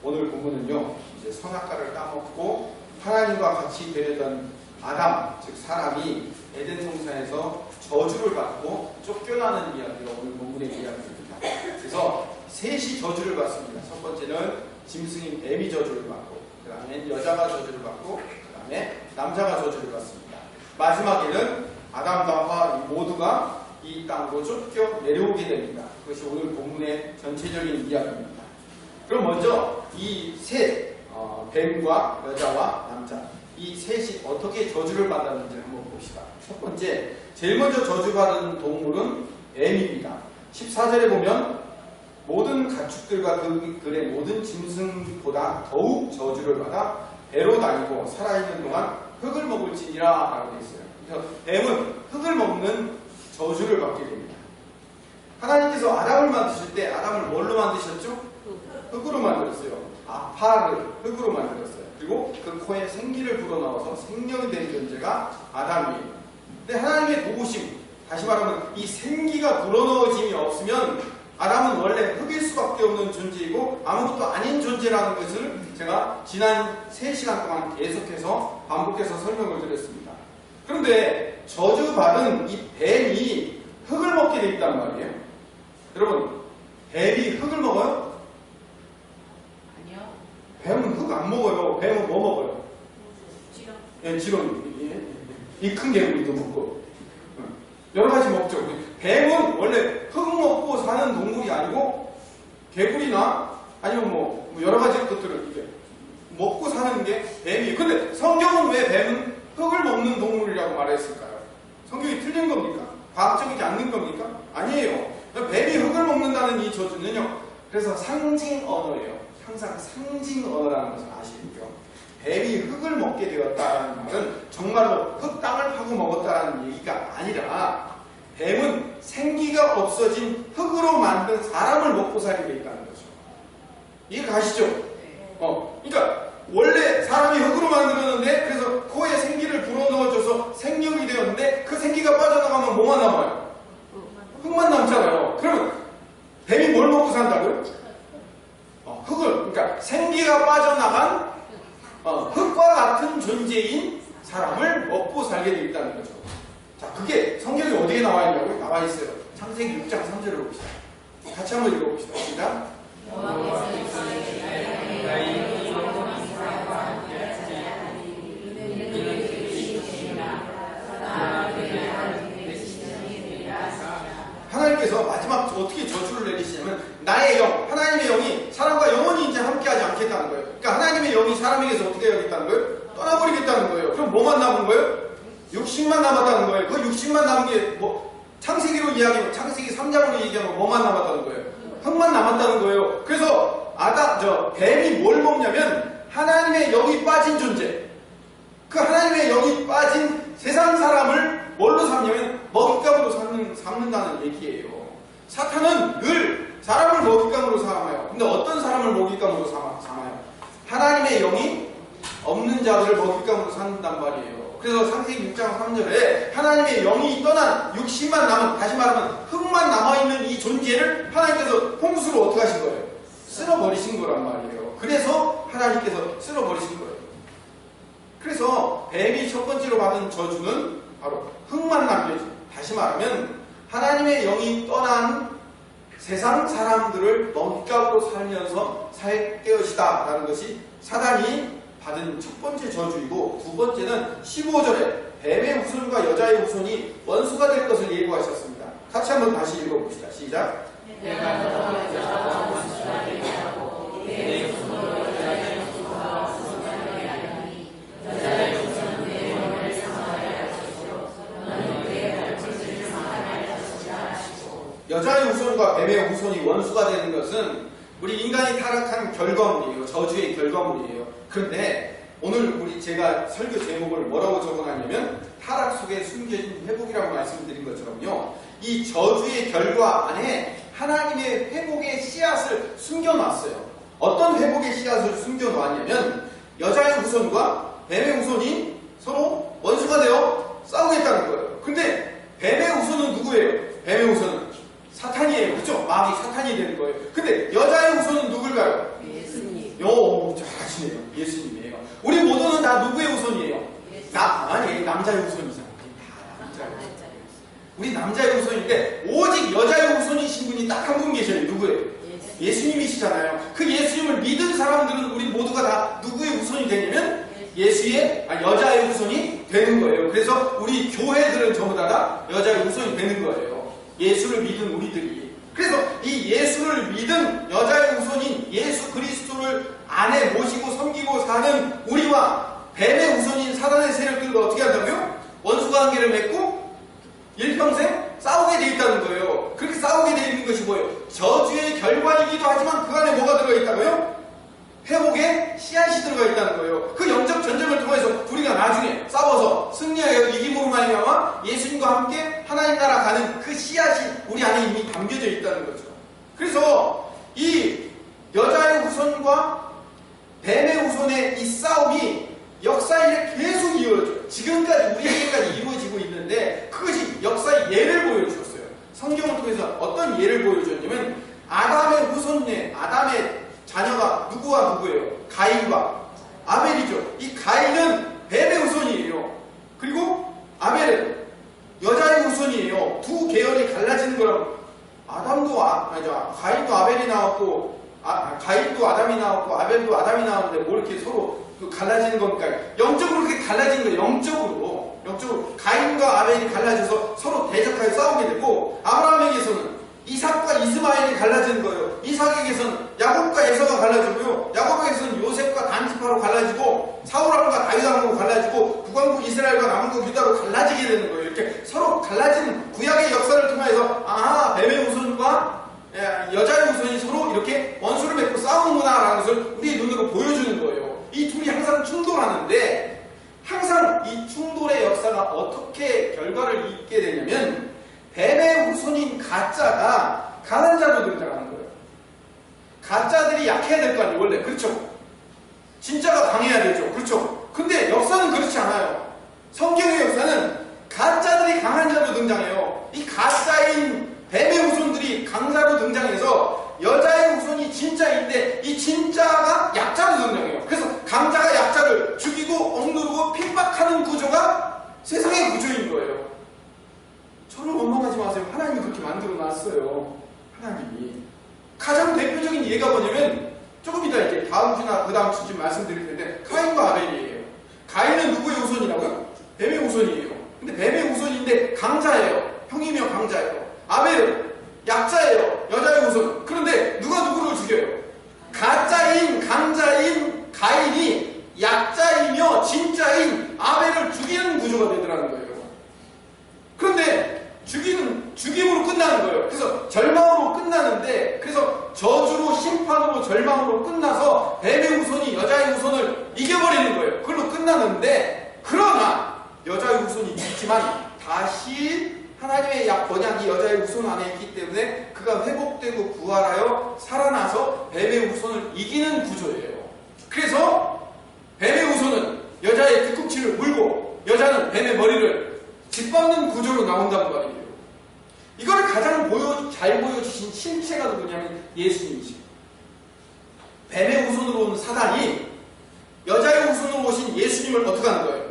오늘 본문은요, 이제 선악과를 따먹고 하나님과 같이 되려던 아담, 즉 사람이 에덴 동산에서 저주를 받고 쫓겨나는 이야기가 오늘 본문의 이야기입니다. 그래서 셋이 저주를 받습니다. 첫 번째는 짐승인 뱀이 저주를 받고, 그 다음에 여자가 저주를 받고, 그 다음에 남자가 저주를 받습니다. 마지막에는 아담과 하와 모두가 이 땅으로 쫓겨 내려오게 됩니다. 그것이 오늘 본문의 전체적인 이야기입니다. 그럼 먼저 이 셋, 뱀과 여자와 남자, 이 셋이 어떻게 저주를 받았는지 한번 봅시다. 첫 번째, 제일 먼저 저주받은 동물은 뱀입니다. 14절에 보면 모든 가축들과 그의 모든 짐승보다 더욱 저주를 받아 배로 다니고 살아있는 동안 흙을 먹을지니라 라고 되어 있어요. 그래서 뱀은 흙을 먹는 저주를 받게 됩니다. 하나님께서 아담을 만드실 때 아담을 뭘로 만드셨죠? 흙으로 만들었어요. 아파를 흙으로 만들었어요. 그리고 그 코에 생기를 불어넣어서 생명이 된 존재가 아담이에요. 근데 하나님의 도우심, 다시 말하면 이 생기가 불어넣어짐이 없으면 아담은 원래 흙일 수밖에 없는 존재이고 아무것도 아닌 존재라는 것을 제가 지난 3시간 동안 계속해서 반복해서 설명을 드렸습니다. 그런데 저주받은 이 뱀이 흙을 먹게 돼 있단 말이에요. 여러분, 뱀이 흙을 먹어요? 아니요. 뱀은 흙 안 먹어요. 뱀은 뭐 먹어요? 지렁. 예, 지렁이. 이 큰 개구리도 먹고. 여러 가지 먹죠. 뱀은 원래 흙 먹고 사는 동물이 아니고 개구리나 아니면 뭐 여러 가지 것들을 이렇게 먹고 사는 게 뱀이에요. 근데 성경은 왜 뱀은 흙을 먹는 동물이라고 말했을까요? 성경이 틀린 겁니까? 과학적이지 않는 겁니까? 아니에요. 뱀이 흙을 먹는다는 이 저주는요, 그래서 상징 언어예요. 항상 상징 언어라는 것을 아시겠죠? 뱀이 흙을 먹게 되었다는 말은 정말로 흙 땅을 파고 먹었다는 얘기가 아니라 뱀은 생기가 없어진 흙으로 만든 사람을 먹고 살게 되어 있다는 거죠. 이해 가시죠? 그러니까 원래 사람이 흙으로 만들었는데 그래서 코에 생기를 불어넣어줘서 생명이 되었는데 그 생기가 빠져나가면 뭐만 남아요? 흙만 남잖아요. 그러면 뱀이 뭘 먹고 산다고요? 흙을, 그러니까 생기가 빠져나간 흙과 같은 존재인 사람을 먹고 살게 되어 있다는 거죠. 자, 그게 성경에 어디에 나와 있냐고요? 나와 있어요. 창세기 6장 3절을 봅시다. 같이 한번 읽어봅시다. 시작. 하나님께서 마지막 어떻게 저주를 내리시냐면 나의 영, 하나님의 영이 사람과 영원히 이제 함께하지 않겠다는 거예요. 그러니까 하나님의 영이 사람에게서 어떻게 하겠다는 거예요? 떠나버리겠다는 거예요. 그럼 뭐만 남은 거예요? 육신만 남았다는 거예요. 그 육신만 남은 게 뭐 창세기로 이야기하면 창세기 3장으로 얘기하면 뭐만 남았다는 거예요? 흙만 남았다는 거예요. 그래서 뱀이 뭘 먹냐면 하나님의 영이 빠진 존재. 그 하나님의 영이 빠진 세상 사람을 뭘로 삼냐면 먹잇감으로 삼는다는 얘기예요. 사탄은 늘 사람을 먹잇감으로 삼아요. 근데 어떤 사람을 먹잇감으로 삼아요? 하나님의 영이 없는 자들을 먹잇감으로 삼는단 말이에요. 그래서 창세기 6장 3절에 하나님의 영이 떠난 육신만 남은, 다시 말하면 흙만 남아있는 이 존재를 하나님께서 홍수로 어떻게 하신 거예요? 쓸어버리신 거란 말이에요. 그래서 하나님께서 쓸어버리신 거예요. 그래서 뱀이 첫 번째로 받은 저주는 바로 흙만 남겨진, 다시 말하면 하나님의 영이 떠난 세상 사람들을 먹잇감으로 살면서 살 것이다 라는 것이 사단이 받은 첫 번째 저주이고, 두 번째는 15절에 뱀의 후손과 여자의 후손이 원수가 될 것을 예고하셨습니다. 같이 한번 다시 읽어봅시다. 시작. 여자의 후손과 뱀의 후손이 원수가 되는 것은 우리 인간이 타락한 결과물이에요. 저주의 결과물이에요. 그런데 오늘 제가 설교 제목을 뭐라고 적어놨냐면 타락 속에 숨겨진 회복이라고 말씀드린 것처럼요, 이 저주의 결과 안에 하나님의 회복의 씨앗을 숨겨놨어요. 어떤 회복의 씨앗을 숨겨놓았냐면 여자의 후손과 뱀의 후손이 서로 원수가 되어 싸우겠다는 거예요. 근데 뱀의 후손은 누구예요? 뱀의 후손은 사탄이에요. 그렇죠? 마귀 사탄이 되는 거예요. 근데 여자의 후손은 누굴까요? 예수님. 남자의 후손이잖아. 우리 남자의 후손인데 오직 여자의 후손이신 분이 딱 한 분 계셔요. 누구예요? 예수님이시잖아요. 그 예수님을 믿은 사람들은 우리 모두가 다 누구의 후손이 되냐면 여자의 후손이 되는 거예요. 그래서 우리 교회들은 전부 다 여자의 후손이 되는 거예요. 예수를 믿은 우리들이. 그래서 이 예수를 믿은 여자의 후손인 예수 그리스도를 안에 모시고 섬기고 사는 우리와 뱀의 후손인 사단의 세력들도 어떻게 한다고요? 원수관계를 맺고 일평생 싸우게 돼 있다는 거예요. 그렇게 싸우게 돼 있는 것이 뭐예요? 저주의 결과이기도 하지만 그 안에 뭐가 들어가 있다고요? 회복의 씨앗이 들어가 있다는 거예요. 그 영적 전쟁을 통해서 우리가 나중에 싸워서 승리하여 이김으로 말미암아 예수님과 함께 하나님 나라 가는 그 씨앗이 우리 안에 이미 담겨져 있다는 거죠. 그래서 이 여자의 후손과 뱀의 후손의 이 싸움이 역사에 계속 이루어져요. 지금까지 우리에게까지 이루어지고 있는데 그것이 역사의 예를 보여주었어요. 성경을 통해서 어떤 예를 보여줬냐면 아담의 후손의 아담의 자녀가 누구와 누구예요? 가인과 아벨이죠. 이 가인은 뱀의 후손이에요. 그리고 아벨은 여자의 후손이에요. 두 계열이 갈라지는 거라고. 가인도 아벨이 나왔고 가인도 아담이 나왔고 아벨도 아담이 나왔는데 뭐 이렇게 서로 갈라지는 겁니까? 영적으로 그렇게 갈라지는 거예요. 영적으로 가인과 아벨이 갈라져서 서로 대적하여 싸우게 되고 아브라함에게서는 이삭과 이스마엘이 갈라지는 거예요. 이삭에게서는 야곱과 에서가 갈라지고요. 야곱에게서는 요셉과 단지파로 갈라지고 사울왕과 다윗왕으로 갈라지고 북왕국 이스라엘과 남왕국 유다로 갈라지게 되는 거예요. 이렇게 서로 갈라지는 구약의 역사를 통해서 뱀의 후손과 여자의 후손이 서로 이렇게 원수를 맺고 싸우는구나라는 것을 우리의 눈으로 보여주는 거예요. 이 둘이 항상 충돌하는데 항상 이 충돌의 역사가 어떻게 결과를 잇게 되냐면 뱀의 후손인 가짜가 강한 자로 등장하는 거예요. 가짜들이 약해야 될 거 아니에요, 원래. 그렇죠? 진짜가 강해야 되죠. 그렇죠? 근데 역사는 그렇지 않아요. 성경의 역사는 가짜들이 강한 자로 등장해요. 이 가짜인 뱀의 후손들이 강자로 등장해서 여자의 후손이 진짜인데 이 진짜가 약자로 등장해요. 그래서 강자가 약자를 죽이고 억누르고 핍박하는 구조가 세상의 구조인 거예요. 저를 원망하지 마세요. 하나님이 그렇게 만들어 놨어요. 하나님이. 가장 대표적인 예가 뭐냐면 조금 이따 이제 다음 주나 그 다음 주쯤 말씀드릴 텐데 가인과 아벨이에요. 가인은 누구의 후손이라고요? 뱀의 후손이에요. 근데 뱀의 후손인데 강자예요. 형이며 강자예요. 아벨은 약자예요. 여자의 후손. 그런데 누가 누구를 죽여요? 가짜인 강자인 가인이 약자이며 진짜인 아벨을 죽이는 구조가 되더라는 거예요. 그런데 죽임으로 끝나는 거예요. 그래서 절망으로 끝나는데 그래서 저주로 심판으로 절망으로 끝나서 뱀의 후손이 여자의 후손을 이겨버리는 거예요. 그걸로 끝나는데 그러나 여자의 후손이 있지만 다시 하나님의 언약이 여자의 후손 안에 있기 때문에 그가 회복되고 부활하여 살아나서 뱀의 후손을 이기는 구조예요. 그래서 뱀의 후손은 여자의 뒤꿈치를 물고 여자는 뱀의 머리를 짓밟는 구조로 나온다는 말이에요. 이걸 가장 잘 보여주신 실체가 누구냐면 예수님이십니다. 뱀의 후손으로 온 사단이 여자의 후손으로 오신 예수님을 어떻게 하는 거예요?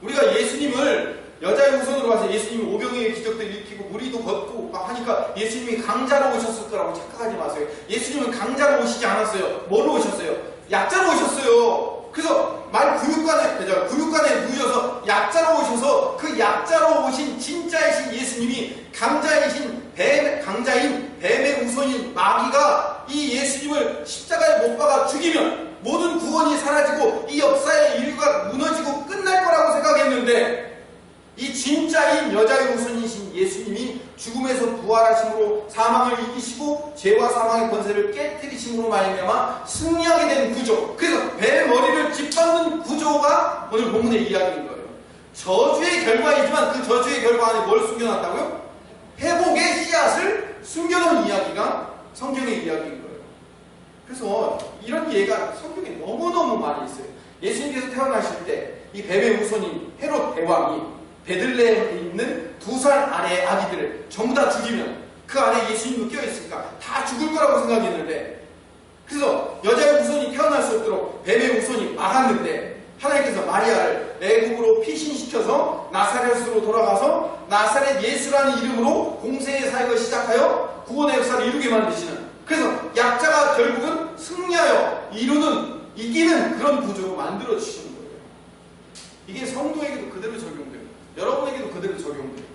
우리가 예수님을 여자의 후손으로 와서 예수님이 오병이의 기적도 일으키고 무리도 걷고 막 하니까 예수님이 강자로 오셨을 거라고 착각하지 마세요. 예수님은 강자로 오시지 않았어요. 뭐로 오셨어요? 약자로 오셨어요. 그래서 구육간에 누워서 약자로 오셔서 그 약자로 오신 진짜이신 예수님이 강자인 뱀의 후손인 마귀가 이 예수님을 십자가에 못 박아 죽이면 모든 구원이 사라지고 이 역사의 인류가 무너지고 끝날 거라고 생각했는데 이 진짜인 여자의 후손이신 예수님이 죽음에서 부활하심으로 사망을 이기시고 죄와 사망의 권세를 깨뜨리심으로 말미암아 승리하게 된 구조. 그래서 뱀의 머리를 짓밟는 구조가 오늘 본문의 이야기인 거예요. 저주의 결과이지만 그 저주의 결과 안에 뭘 숨겨놨다고요? 회복의 씨앗을 숨겨놓은 이야기가 성경의 이야기인 거예요. 그래서 이런 예가 성경에 너무너무 많이 있어요. 예수님께서 태어나실 때 이 뱀의 후손인 헤롯 대왕이 베들레헴에 있는 2살 아래의 아기들을 전부 다 죽이면 그 안에 예수님도 껴있으니까 다 죽을 거라고 생각했는데 그래서 여자의 후손이 태어날 수 없도록 뱀의 후손이 막았는데 하나님께서 마리아를 애국으로 피신시켜서 나사렛으로 돌아가서 나사렛 예수라는 이름으로 공생의 사역을 시작하여 구원의 역사를 이루게 만드시는, 그래서 약자가 결국은 승리하여 이기는 그런 구조로 만들어 주시는 거예요. 이게 성도에게도 그대로 적용돼요. 여러분에게도 그대로 적용돼요.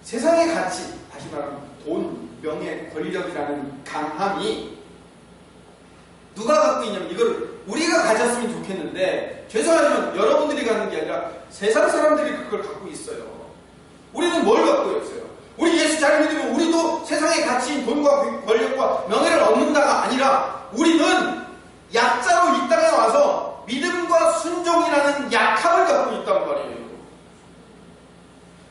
세상의 가치, 다시 말하면 돈, 명예, 권력이라는 강함이 누가 갖고 있냐면 이걸 우리가 가졌으면 좋겠는데, 죄송하지만 여러분들이 갖는 게 아니라 세상 사람들이 그걸 갖고 있어요. 우리는 뭘 갖고 있어요? 우리 예수 잘 믿으면 우리도 세상의 가치인 돈과 권력과 명예를 얻는다가 아니라, 우리는 약자로 이 땅에 와서 믿음과 순종이라는 약함을 갖고 있단 말이에요.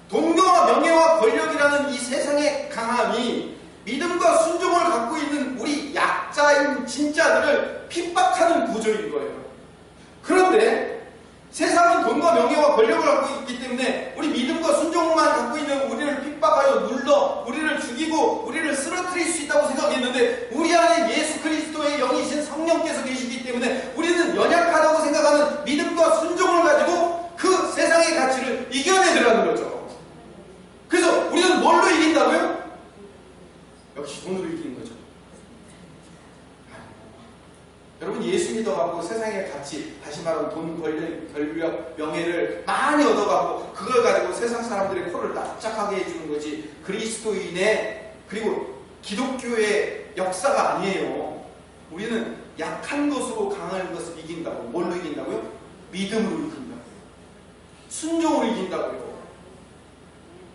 돈과 명예와 권력이라는 이 세상의 강함이 믿음과 순종을 갖고 있는 우리 약자인 진짜들을 핍박하는 구조인 거예요. 그런데 세상은 돈과 명예와 권력을 갖고 있기 때문에 우리 믿음과 순종만 갖고 있는 우리를 핍박하여 눌러 우리를 죽이고 우리를 쓰러뜨릴 수 있다고 생각했는데, 우리 안에 예수 그리스도의 영이신 성령께서 계시기 때문에 우리는 연약하다고 생각하는 믿음과 순종을 가지고 그 세상의 가치를 이겨내더라는 거죠. 그래서 우리는 뭘로 이긴다고요? 역시 돈으로 이기는 거죠. 여러분, 예수 믿어갖고 세상의 가치, 다시 말하면 돈, 권력, 명예를 많이 얻어갖고 그걸 가지고 세상 사람들의 코를 납작하게 해주는 거지, 그리스도인의 그리고 기독교의 역사가 아니에요. 우리는 약한 것으로 강한 것을 이긴다고. 뭘로 이긴다고요? 믿음으로 이긴다고요. 순종으로 이긴다고요.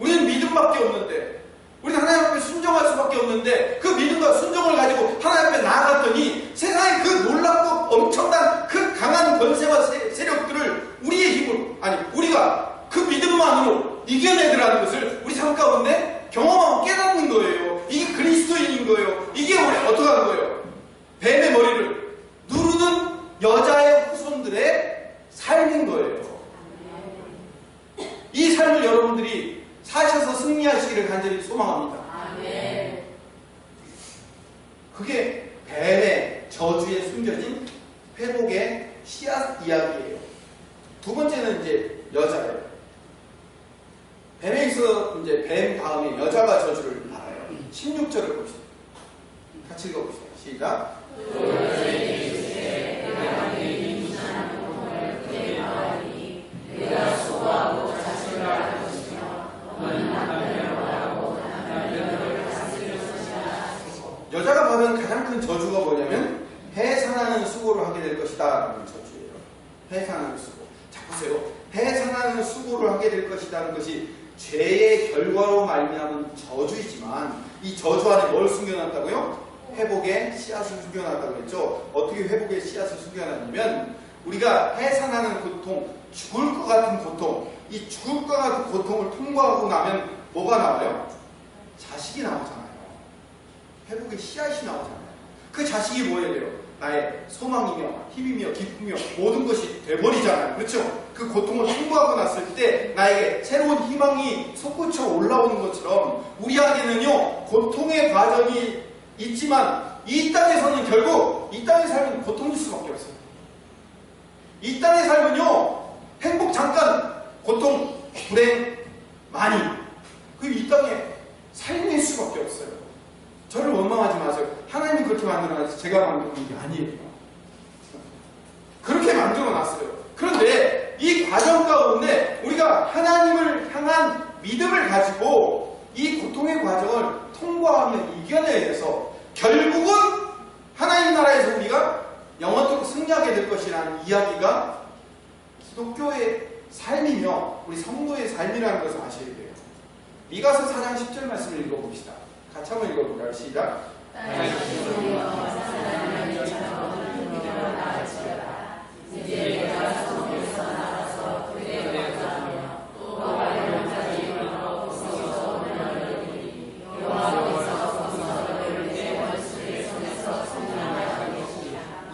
우리는 믿음밖에 없는데, 우리는 하나님 앞에 순종할 수밖에 없는데, 그 믿음과 순종을 가지고 하나님 앞에 나아갔더니 세상의 그 놀랍고 엄청난 그 강한 권세와 세력들을 우리의 힘으로, 아니 우리가 그 믿음만으로 이겨내더라는 것을 우리 삶 가운데 경험하고 깨닫는 거예요. 이게 그리스도인인 거예요. 이게 우리 어떻게 하는 거예요? 뱀의 머리를 누르는 여자의 후손들의 삶인 거예요. 이 삶을 여러분들이 사셔서 승리하시기를 간절히 소망합니다. 그게 뱀의 저주에 숨겨진 회복의 씨앗 이야기예요. 두 번째는 이제 여자예요. 뱀에 있어 이제 뱀 다음에 여자가 저주를 받아요. 16절을 봅시다. 같이 읽어봅시다. 시작. 여자가 받은 가장 큰 저주가 뭐냐면 해산하는 수고를 하게 될 것이다 라는 저주예요. 해산하는 수고. 자, 보세요. 해산하는 수고를 하게 될 것이라는 것이 죄의 결과로 말미암은 저주이지만, 이 저주 안에 뭘 숨겨놨다고요? 회복의 씨앗을 숨겨놨다고 했죠. 어떻게 회복의 씨앗을 숨겨놨냐면, 우리가 해산하는 고통, 죽을 것 같은 고통, 이 죽을 것 같은 고통을 통과하고 나면 뭐가 나와요? 자식이 나오잖아요. 회복의 씨앗이 나오잖아요. 그 자식이 뭐예요? 돼요? 나의 소망이며 힘이며 기쁨이며 모든 것이 돼버리잖아요. 그렇죠? 그 고통을 통과하고 났을 때 나에게 새로운 희망이 솟구쳐 올라오는 것처럼, 우리 안에는요 고통의 과정이 있지만, 이 땅에서는 결국 이 땅의 삶은 고통일 수밖에 없어요. 이 땅의 삶은요 행복 잠깐, 고통, 불행 많이, 이 땅에 삶일 수밖에 없어요. 저를 원망하지 마세요. 하나님이 그렇게 만들어놨어요. 제가 만든 게 아니에요. 그렇게 만들어놨어요. 그런데 이 과정 가운데 우리가 하나님을 향한 믿음을 가지고 이 고통의 과정을 통과하며 이겨내서 결국은 하나님 나라에서 우리가 영원토록 승리하게 될 것이라는 이야기가 기독교의 삶이며 우리 성도의 삶이라는 것을 아셔야 돼요. 미가서 4장 10절 말씀을 읽어봅시다. 같이 한번 읽어볼까요? 시작.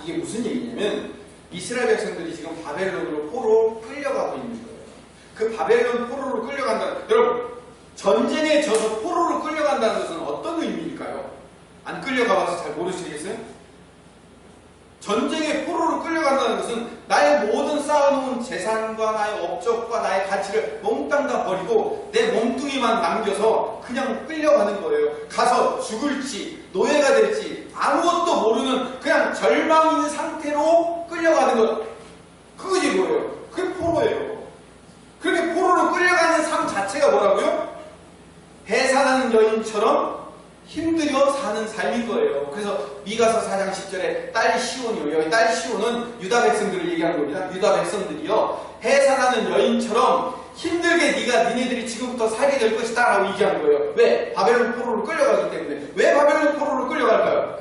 이게 무슨 얘기냐면, 이스라엘 백성들이 지금 바벨론으로 포로로 끌려가고 있는 거예요. 그 바벨론 포로로 끌려간다는, 여러분 전쟁에 져서 포로로 끌려간다는 것은 어떤 의미일까요? 안 끌려가봐서 잘 모르시겠어요? 전쟁에 포로로 포로로 끌려간다는 것은 나의 모든 쌓아놓은 재산과 나의 업적과 나의 가치를 몽땅 다 버리고 내 몸뚱이만 남겨서 그냥 끌려가는 거예요. 가서 죽을지 노예가 될지 아무것도 모르는 그냥 절망인 상태로 끌려가는 것. 그것이 뭐예요? 그게 포로예요. 그렇게 포로로 끌려가는 삶 자체가 뭐라고요? 해산하는 여인처럼 힘들여 사는 삶인 거예요. 그래서 미가서 4장 10절에 딸 시온이요. 여기 딸 시온은 유다 백성들을 얘기하는 겁니다. 유다 백성들이요. 해산하는 여인처럼 힘들게 니네들이 지금부터 살게 될 것이다 라고 얘기하는 거예요. 왜? 바벨론 포로로 끌려가기 때문에. 왜 바벨론 포로로 끌려갈까요?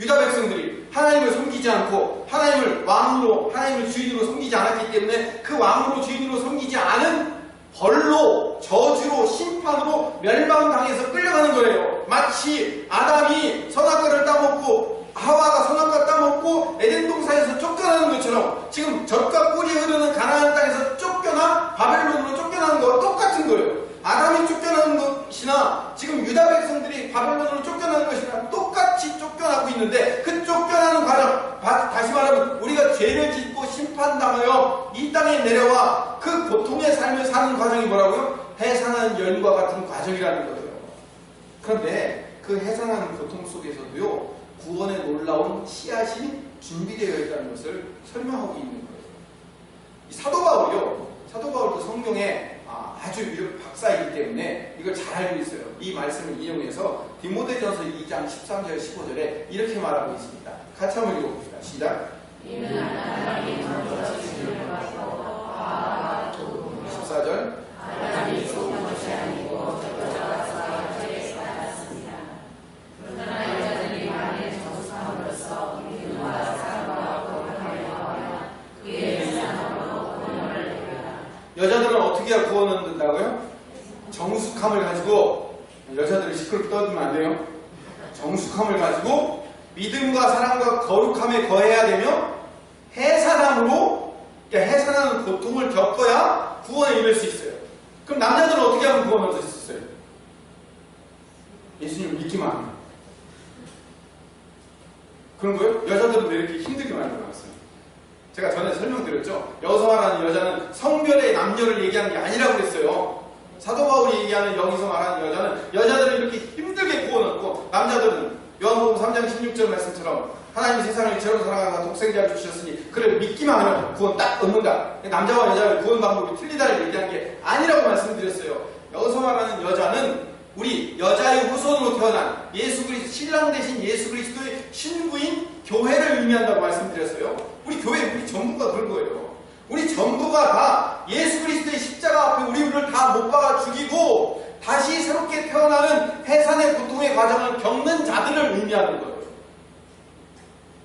유다 백성들이 하나님을 섬기지 않고 하나님을 왕으로, 하나님을 주인으로 섬기지 않았기 때문에 그 왕으로 주인으로 섬기지 않은 벌로, 저주로, 심판으로 멸망당해서 끌려가는 거예요. 마치 아담이 선악과를 따먹고 하와가 선악과 따먹고 에덴 동산에서 쫓겨나는 것처럼 지금 젖과 꿀이 흐르는 가나안 땅에서 쫓겨나 바벨론으로 쫓겨나는 거와 똑같은 거예요. 아담이 쫓겨나는 것이나 지금 유다 백성들이 바벨론으로 쫓겨나는 것이나 똑같이 쫓겨나고 있는데 그 쫓겨나는 과정, 다시 말하면 우리가 죄를 짓고 심판당하여 이 땅에 내려와 그 고통의 삶을 사는 과정이 뭐라고요? 해산하는 여인과 같은 과정이라는 거예요. 그런데 그 해산하는 고통 속에서도요, 구원의 놀라운 씨앗이 준비되어 있다는 것을 설명하고 있는 거예요. 이 사도 바울도 성경에 아주 유력 박사이기 때문에 이걸 잘 알고 있어요. 이 말씀을 이용해서 디모데전서 2장 13절 15절에 이렇게 말하고 있습니다. 같이 한번 읽어봅시다. 시작. 14절. 여자들은 어떻게 해야 구원을 얻는다고요? 정숙함을 가지고, 여자들이 시끄럽게 떠들면 안 돼요. 정숙함을 가지고 믿음과 사랑과 거룩함에 거해야 되며 해산함으로, 그러니까 해산하는 고통을 겪어야 구원에 이를 수 있어요. 그럼 남자들은 어떻게 하면 구원을 얻을 수 있어요? 예수님을 믿기만 하면. 그런 거예요? 여자들은 왜 이렇게 힘들게 만들어놨어요? 제가 전에 설명드렸죠. 여성화라는 여자는 성별의 남녀를 얘기하는 게 아니라고 그랬어요. 사도 바울이 얘기하는 여기서 말하는 여자는 여자들은 이렇게 힘들게 구원받고 남자들은 요한복음 3장 16절 말씀처럼 하나님이 세상을 이처럼 사랑하사 독생자를 주셨으니 그를 믿기만 하면 구원 딱 얻는다. 남자와 여자의 구원 방법이 틀리다를 얘기한 게 아니라고 말씀드렸어요. 여기서 말하는 여자는 우리 여자의 후손으로 태어난 예수 그리스도, 신랑 대신 예수 그리스도의 신부인 교회를 의미한다고 말씀드렸어요. 우리 교회, 우리 전부가 그런 거예요. 우리 전부가 다 예수 그리스도의 십자가 앞에 우리를 다 못 박아 죽이고 다시 새롭게 태어나는 해산의 고통의 과정을 겪는 자들을 의미하는 거예요.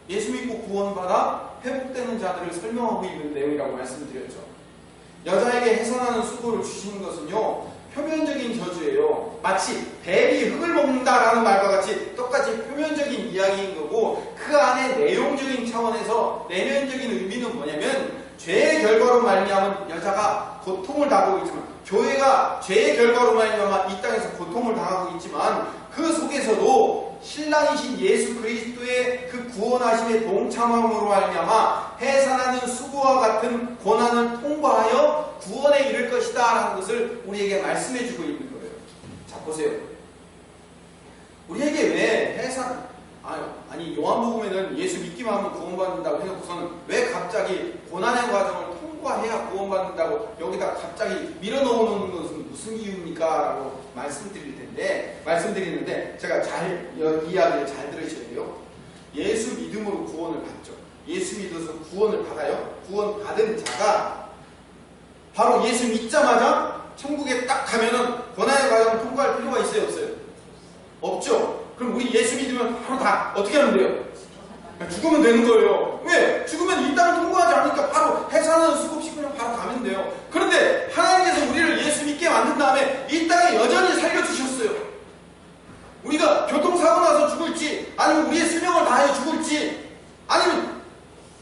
예수 믿고 구원받아 회복되는 자들을 설명하고 있는 내용이라고 말씀드렸죠. 여자에게 해산하는 수고를 주시는 것은요, 표면적인 저주예요. 마치 뱀이 흙을 먹는다라는 말과 같이 똑같이 표면적인 이야기인 거고, 그 안에 내용적인 차원에서 내면적인 의미는 뭐냐면 죄의 결과로 말미암은 여자가 고통을 당하고 있지만, 교회가 죄의 결과로 말미암아 이 땅에서 고통을 당하고 있지만 그 속에서도 신랑이신 예수 그리스도의 그 구원하심의 동참함으로 말미암아 해산하는 수고와 같은 고난을 통과하여 구원에 이를 것이다 라는 것을 우리에게 말씀해 주고 있는 거예요. 자, 보세요. 우리에게 왜 해산, 아니 요한복음에는 예수 믿기만 하면 구원받는다고 해놓고서는 왜 갑자기 고난의 과정을 통과해야 구원받는다고 여기다 갑자기 밀어넣는 것은 무슨 이유입니까? 라고 말씀드리는데 제가 이 이야기를 잘 들으셔야 돼요. 예수 믿음으로 구원을 받죠. 예수 믿어서 구원을 받아요. 구원 받은 자가 바로 예수 믿자마자 천국에 딱 가면은 고난의 과정을 통과할 필요가 있어요, 없어요? 없죠. 그럼 우리 예수 믿으면 바로 다 어떻게 하면 돼요? 죽으면 되는 거예요. 왜? 죽으면 이 땅을 통과하지 않으니까 바로 해산하는 수고 없이 그냥 바로 가면 돼요. 그런데 하나님께서 우리를 예수 믿게 만든 다음에 이 땅에 여전히 살려주셨어요. 우리가 교통사고 나서 죽을지, 아니면 우리의 수명을 다하여 죽을지, 아니면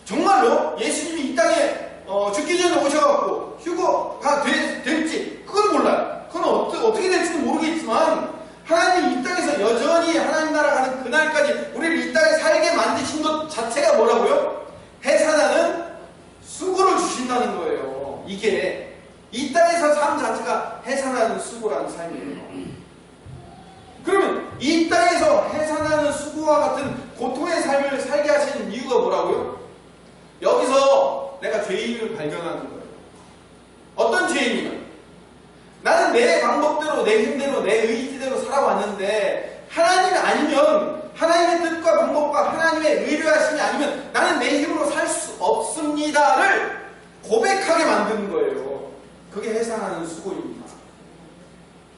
정말로 예수님이 이 땅에 죽기 전에 오셔갖고 휴거가 될지 그건 몰라요. 그건 어떻게 될지도 모르겠지만 하나님이 이 땅에서 여전히 하나님 나라 가는 그날까지 우리를 이 땅에 살게 만드신 것 자체가 뭐라고요? 해산하는 이 땅에서 삶 자체가 해산하는 수고라는 삶이에요. 그러면 이 땅에서 해산하는 수고와 같은 고통의 삶을 살게 하시는 이유가 뭐라고요? 여기서 내가 죄인을 발견하는 거예요. 어떤 죄인이면 나는 내 방법대로, 내 힘대로, 내 의지대로 살아왔는데 하나님이 아니면, 하나님의 뜻과 방법과 하나님의 의뢰하심이 아니면 나는 내 힘으로 살 수 없습니다를 고백하게 만드는 거예요. 그게 해산하는 수고입니다.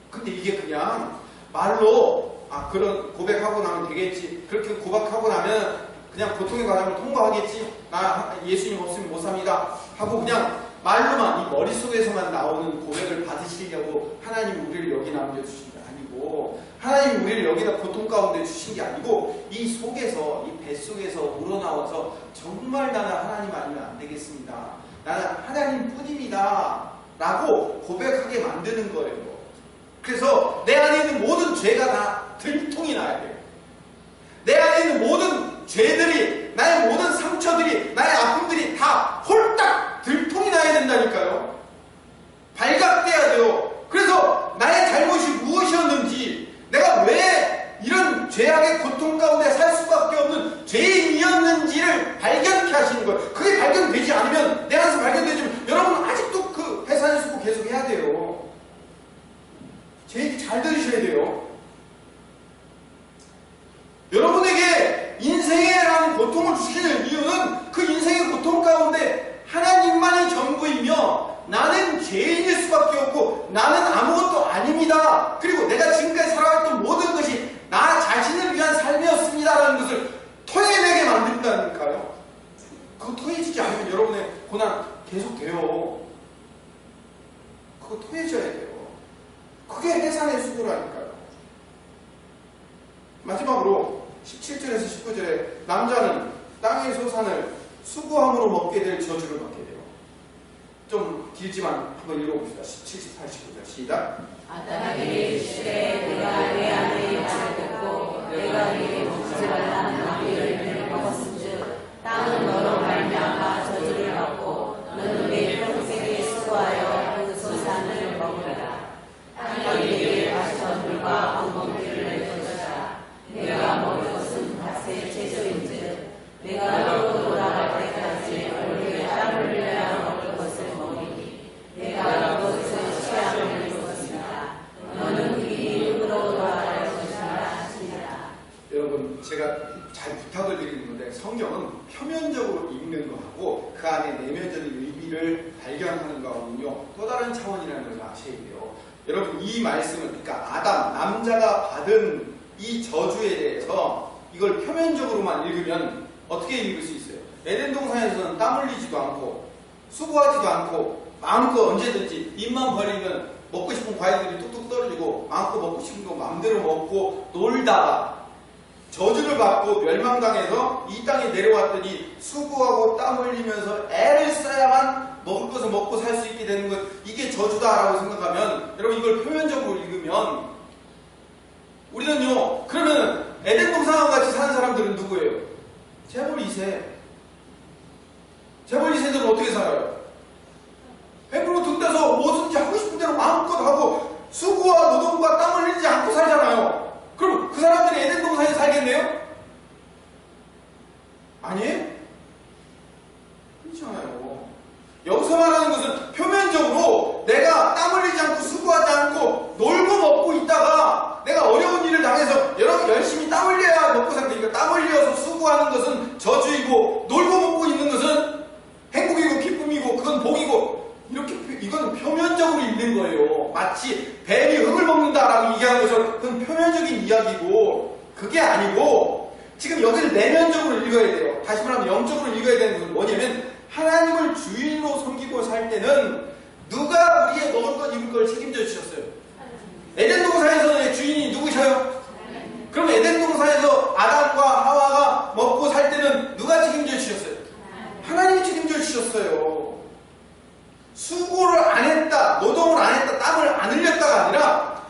근데 이게 그냥 말로 그런 고백하고 나면 되겠지, 그렇게 고백하고 나면 그냥 고통의 과정을 통과하겠지, 나 예수님 없으면 못 삽니다 하고 그냥 말로만, 이 머릿속에서만 나오는 고백을 받으시려고 하나님 우리를 여기 남겨주신 게 아니고, 하나님 우리를 여기다 고통 가운데 주신 게 아니고, 이 속에서, 이 뱃속에서 우러나와서 정말 나는 하나님 아니면 안 되겠습니다, 나는 하나님 뿐입니다 라고 고백하게 만드는 거예요. 그래서 내 안에 있는 모든 죄가 다 들통이 나야 돼요. 내 안에 있는 모든 죄들이, 나의 모든 상처들이, 나의 아픔들이 다 홀딱 들통이 나야 된다니까요. 발각돼야 돼요. 그래서 나의 잘못이 무엇이었는지, 내가 왜 이런 죄악의 고통 가운데 살 수밖에 없는 죄인이었는지를 발견케 하시는 거예요. 그게 발견되지 않으면, 내 안에서 발견되지만 여러분 아직도 그 해산의 수고 계속 해야 돼요. 제 얘기 잘 들으셔야 돼요. 여러분에게 인생이라는 고통을 주시는 이유는 그 인생의 고통 가운데 하나님만이 전부이며 나는 죄인일 수밖에 없고 나는 아무것도 아닙니다, 그리고 내가 지금까지 살아왔던 모든 것이 나 자신을 위한 삶이었습니다라는 것을 토해내게 만든다니까요. 그거 토해지지 않으면 여러분의 고난 계속돼요. 그거 토해져야 돼요. 그게 해산의 수고라니까요. 마지막으로 17절에서 19절에 남자는 땅의 소산을 수고함으로 먹게 될 저주를 받게 돼요. 좀 길지만 한번 읽어봅시다. 17, 18, 19절 시작. 아담에게 이르시되 내가 내 아내의 말을 듣고 내가 네게 먹지 말라는 나무 열매를 먹었은즉 땅은 너로 말미암아 저주를 받고 너는 내 평생에 수고하여 그 소산을 먹으리라. 땅이 네게 마시던 물과 방먹기를 낼 것이라. 내가 먹을 것은 밭의 채소인즉 내가 너로 돌아갈 때까지 얼굴에 땀 흘려야 먹을 것을 먹이니 내가 그것을 취함을 줄 것이다. 너는 귀히 흙으로 돌아갈 것이라 하시니라. 여러분, 제가 잘 부탁을 드리는 건데 성경은 표면적으로 읽는 거하고 그 안에 내면적인 의미를 발견하는 거하고는요 또 다른 차원이라는 걸 아셔야 돼요. 여러분, 이 말씀은, 그러니까 아담, 남자가 받은 이 저주에 대해서 이걸 표면적으로만 읽으면 어떻게 읽을 수 있어요? 에덴 동산에서는 땀 흘리지도 않고 수고하지도 않고 마음껏 언제든지 입만 벌리면 먹고 싶은 과일들이 뚝뚝 떨어지고 마음껏 먹고 싶은 거 마음대로 먹고 놀다가 저주를 받고 멸망당해서 이 땅에 내려왔더니 수고하고 땀 흘리면서 애를 써야만 먹을 것을 먹고 살 수 있게 되는 것, 이게 저주다라고 생각하면, 여러분 이걸 표면적으로 읽으면 우리는요, 그러면 에덴 동산과 같이 사는 사람들은 누구예요? 재벌 2세. 재벌 2세들은 어떻게 살아요? 배부르고 등대서 뭐든지 하고 싶은 대로 마음껏 하고 수고와 노동과 땀을 흘리지 않고 살잖아요. 그럼 그 사람들이 에덴 동산에 살겠네요? 아니에요? 그렇지 않아요. 여기서 말하는 것은 표면적으로 내가 땀 흘리지 않고 수고하지 않고 놀고 먹고 있다가 내가 어려운 일을 당해서 여러분 열심히 땀 흘려야 먹고 살니까 땀 흘려서 수고하는 것은 저주이고 놀고 먹고 있는 것은 행복이고 기쁨이고 그건 복이고, 이렇게 이건 표면적으로 읽는 거예요. 마치 뱀이 흙을 먹는다라고 얘기하는 것처럼 그건 표면적인 이야기고, 그게 아니고 지금 여기를 내면적으로 읽어야 돼요. 다시 말하면 영적으로 읽어야 되는 것은 뭐냐면, 하나님을 주인으로 섬기고 살 때는 누가 우리의 먹을 것 입을 걸 책임져 주셨어요? 에덴 동산에서의 주인이 누구셔요? 그럼 에덴 동산에서 아담과 하와가 먹고 살 때는 누가 책임져 주셨어요? 하나님이 책임져 주셨어요. 수고를 안 했다, 노동을 안 했다, 땀을 안 흘렸다가 아니라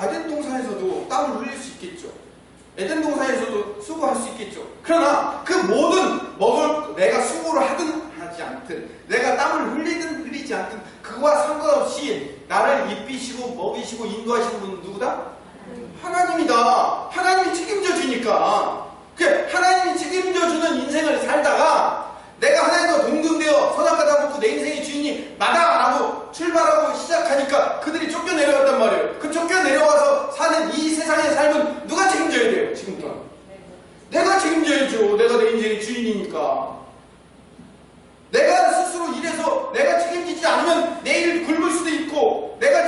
에덴 동산에서도 땀을 흘릴 수 있겠죠. 에덴 동산에서도 수고할 수 있겠죠. 그러나 그 모든 내가 수고를 하든 하지 않든, 내가 땀을 흘리든 흘리지 않든 그와 상관없이 나를 입히시고 먹이시고 인도하시는 분은 누구다? 하나님이다. 하나님이 책임져 주니까. 하나님이 책임져 주는 인생을 살다가 내가 하나님과 동등되어 선악과 다 먹고 내 인생의 주인이 나다라고 출발하고 시작하니까 그들이 쫓겨내려갔단 말이에요. 그 쫓겨내려와서 사는 이 세상의 삶은 누가 책임져야 돼요? 지금부터 내가 책임져야죠. 내가 내 인생의 주인이니까. 내가 스스로 일해서 내가 책임지지 않으면 내일 굶을 수도 있고, 내가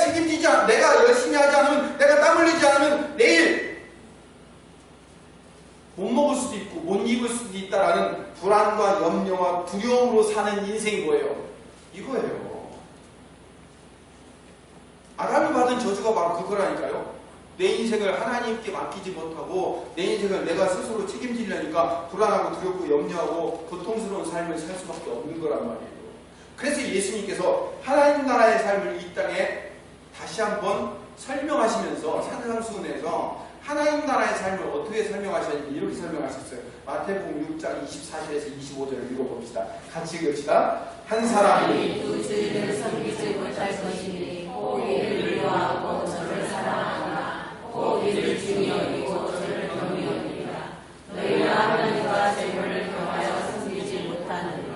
내가 열심히 하지 않으면, 내가 땀 흘리지 않으면 내일 못 먹을 수도 있고 못 입을 수도 있다라는 불안과 염려와 두려움으로 사는 인생이 뭐예요? 이거예요. 아담이 받은 저주가 바로 그거라니까요. 내 인생을 하나님께 맡기지 못하고 내 인생을 내가 스스로 책임지려니까 불안하고 두렵고 염려하고 고통스러운 삶을 살 수밖에 없는 거란 말이에요. 그래서 예수님께서 하나님 나라의 삶을 이 땅에 다시 한번 설명하시면서 산상수훈에서 하나님 나라의 삶을 어떻게 설명하셨는지 이렇게 설명하셨어요. 마태복음 6장 24절에서 25절을 읽어봅시다. 같이 읽읍시다. 한 사람이 두 주인을 섬기지 못할 것이니 꼭 이를 미워하고 저를 사랑하거나 꼭 이를 중히 여기고 저를 경히 여기리라. 너희가 하나님과 재물을 경하여 섬기지 못하느니라.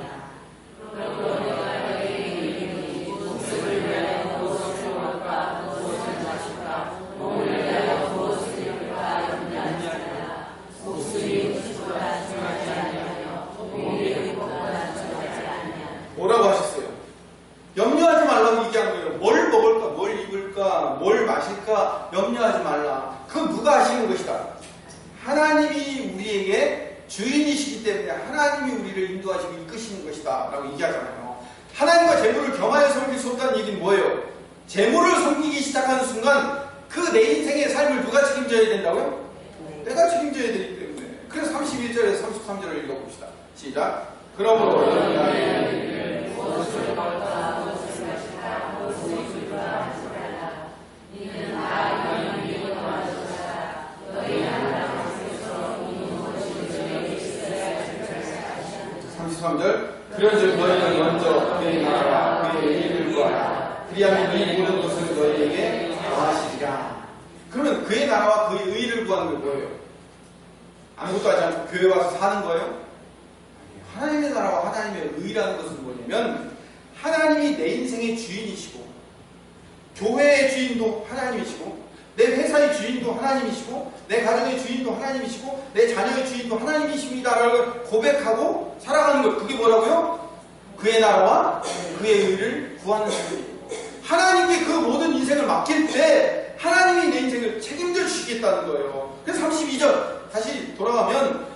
그러므로 내가 너희에게 이르노니 목숨을 위하여 무엇을 먹을까 무엇을 마실까 몸을 위하여 무엇을 입을까 염려하지라. 목숨이 음식보다 중하지 아니하며 몸이 의복보다 중하지 아니하며. 뭐라고 하셨어요? 염려하지 말라고 얘기한 거예요. 뭘 먹을까, 뭘 입을까, 뭘 마실까 염려하지 말라. 그건 누가 하시는 것이다? 하나님이 우리에게 주인이시기 때문에 하나님이 우리를 인도하시고 이끄시는 것이다 라고 얘기하잖아요. 하나님과 재물을 겸하여 섬길 수 없다는 얘기는 뭐예요? 재물을 섬기기 시작하는 순간 그 내 인생의 삶을 누가 책임져야 된다고요? 내가 책임져야 되기 때문에. 그래서 31절에서 33절을 읽어봅시다. 시작. 그러므로 너희는 무엇을 먹을까 무엇을 마실까 무엇을 입을까 하지라. 이는 다 영원히 도와주라. 너희 하나님 앞에서 이 무엇이 너희에게 있어야 할 줄을 33절. 그런즉 너희는 먼저 그의 나라와 그의 의를 구하라. 그리하면 이 모든 것을 너희에게 더하시리라. 그러면 그의 나라와 그의 의를 구하는 게 뭐예요? 아무것도 하지 않고 교회 와서 사는 거예요? 하나님의 나라와 하나님의 의라는 것은 뭐냐면 하나님이 내 인생의 주인이시고 교회의 주인도 하나님이시고 내 회사의 주인도 하나님이시고 내 가정의 주인도 하나님이시고 내 자녀의 주인도 하나님이십니다라고 고백하고 살아가는 것. 그게 뭐라고요? 그의 나라와 그의 의를 구하는 것이에요. 하나님께 그 모든 인생을 맡길 때 하나님이 내 인생을 책임져 주시겠다는 거예요. 그래서 32절 다시 돌아가면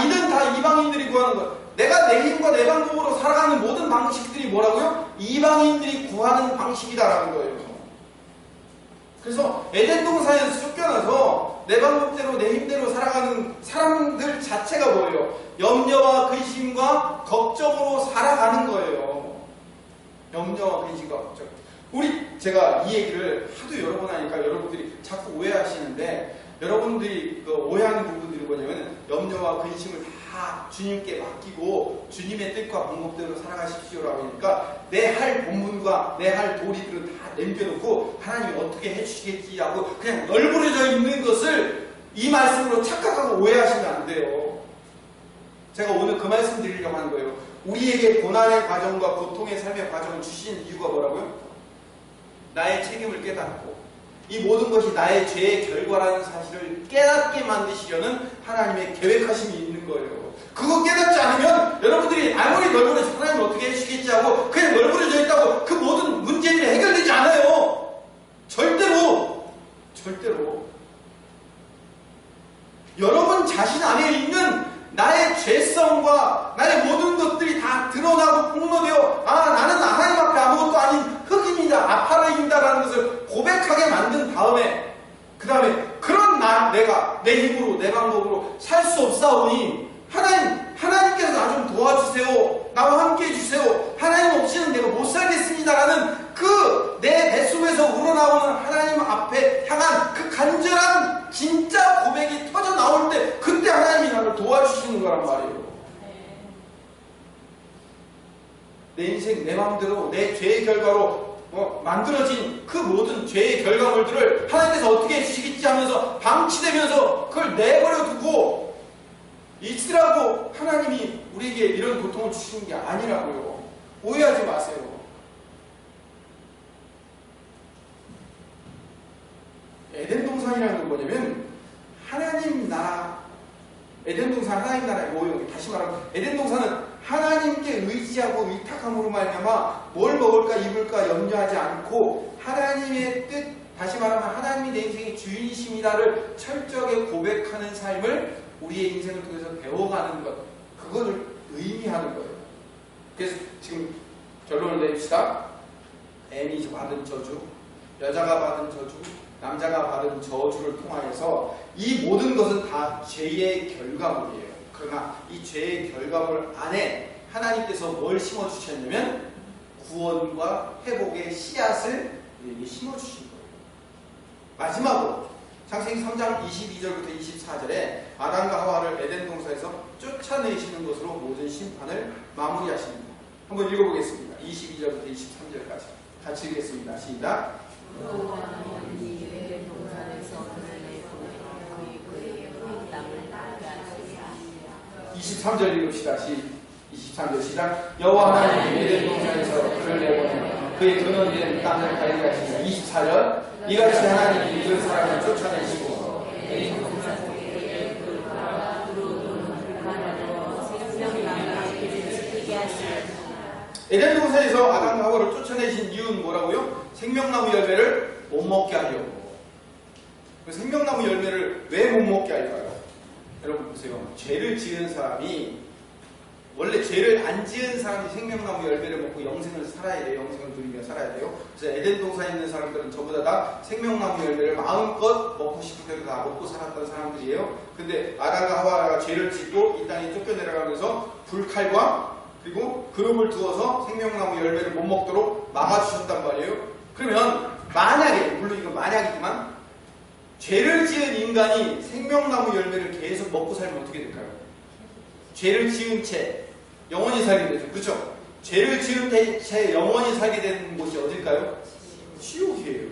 이는 다 이방인들이 구하는 것. 내가 내 힘과 내 방법으로 살아가는 모든 방식들이 뭐라고요? 이방인들이 구하는 방식이다라는 거예요. 그래서 에덴 동산에서 쫓겨나서 내 방법대로 내 힘대로 살아가는 사람들 자체가 뭐예요? 염려와 근심과 걱정으로 살아가는 거예요. 염려와 근심과 걱정. 제가 이 얘기를 하도 여러 번 하니까 여러분들이 자꾸 오해하시는데, 여러분들이 오해하는 부분들이 뭐냐면 염려와 근심을 다 주님께 맡기고 주님의 뜻과 방법대로 살아가십시오라고 하니까 내 할 본분과 내 할 도리들은 다 남겨놓고 하나님이 어떻게 해주시겠지 하고 그냥 널브러져 있는 것을 이 말씀으로 착각하고 오해하시면 안 돼요. 제가 오늘 그 말씀 드리려고 하는 거예요. 우리에게 고난의 과정과 고통의 삶의 과정을 주신 이유가 뭐라고요? 나의 책임을 깨닫고 이 모든 것이 나의 죄의 결과라는 사실을 깨닫게 만드시려는 하나님의 계획하심이 있는 거예요. 그거 깨닫지 않으면 여러분들이 아무리 널브러져 하나님 어떻게 해주시겠지 하고 그냥 널브러져 있다고 그 모든 문제들이 해결되지 않아요. 절대로. 여러분 자신 안에 있는 나의 죄성과 나의 모든 것들이 다 드러나고 폭로되어 나는 하나님 앞에 아무것도 아닌 흙입니다. 아파라입니다라는 것을 고백하게 만든 다음에 그 다음에 그런 내가 내 힘으로 내 방법으로 살 수 없사오니 하나님께서 나 좀 도와주세요. 나와 함께 해주세요. 하나님 없이는 내가 못 살겠습니다라는 그 내 뱃속에서 우러나오는 하나님 앞에 향한 그 간절한 진짜 고백이 터져 나올 때 그때 하나님이 나를 도와주시는 거란 말이에요. 내 인생 내 마음대로 내 죄의 결과로 만들어진 그 모든 죄의 결과물들을 하나님께서 어떻게 해주시겠지 하면서 방치되면서 그걸 내버려 두고 있으라고 하나님이 우리에게 이런 고통을 주시는 게 아니라고요. 오해하지 마세요. 에덴 동산이라는 건 뭐냐면 하나님 나라, 에덴 동산 하나님 나라의 모형. 다시 말하면 에덴 동산은 하나님께 의지하고 위탁함으로 말미암아 뭘 먹을까 입을까 염려하지 않고 하나님의 뜻, 다시 말하면 하나님이 내 인생의 주인이십니다를 철저하게 고백하는 삶을 우리의 인생을 통해서 배워가는 것, 그거를 의미하는 거예요. 그래서 지금 결론을 내립시다. 애미 받은 저주, 여자가 받은 저주, 남자가 받은 저주를 통하여서 이 모든 것은 다 죄의 결과물이에요. 그러나 이 죄의 결과물 안에 하나님께서 뭘 심어주셨냐면 구원과 회복의 씨앗을 우리에게 심어주신 거예요. 마지막으로 창세기 3장 22절부터 24절에 아담과 하와를 에덴 동산에서 쫓아내시는 것으로 모든 심판을 마무리하십니다. 한번 읽어보겠습니다. 22절부터 23절까지 같이 읽겠습니다. 시작. 23절 읽읍시다. 23절 시작. 여호와 하나님이 에덴 동산에서 그를 내보내며 그의 근원된 땅을 가리게 하시며 24절. 이같이 하나님이 그 사람을 쫓아내시고 에덴 동산에서 아담과 하와를 쫓아내신 이유는 뭐라고요? 생명나무 열매를 못 먹게 하려고. 생명나무 열매를 왜 못 먹게 할까요? 여러분 보세요. 죄를 지은 사람이, 원래 죄를 안 지은 사람이 생명나무 열매를 먹고 영생을 살아야 돼요. 영생을 누리며 살아야 돼요. 그래서 에덴 동산에 있는 사람들은 전부 다 생명나무 열매를 마음껏 먹고 싶은 대로 다 먹고 살았던 사람들이에요. 근데 아담과 하와가 죄를 짓고 이 땅에 쫓겨내려가면서 불칼과 그리고 그룹을 두어서 생명나무 열매를 못 먹도록 막아주셨단 말이에요. 그러면 만약에, 물론 이건 만약이지만 죄를 지은 인간이 생명나무 열매를 계속 먹고 살면 어떻게 될까요? 죄를 지은 채 영원히 살게 되죠. 그렇죠? 죄를 지은 채 영원히 살게 되는 곳이 어딜까요? 지옥이에요.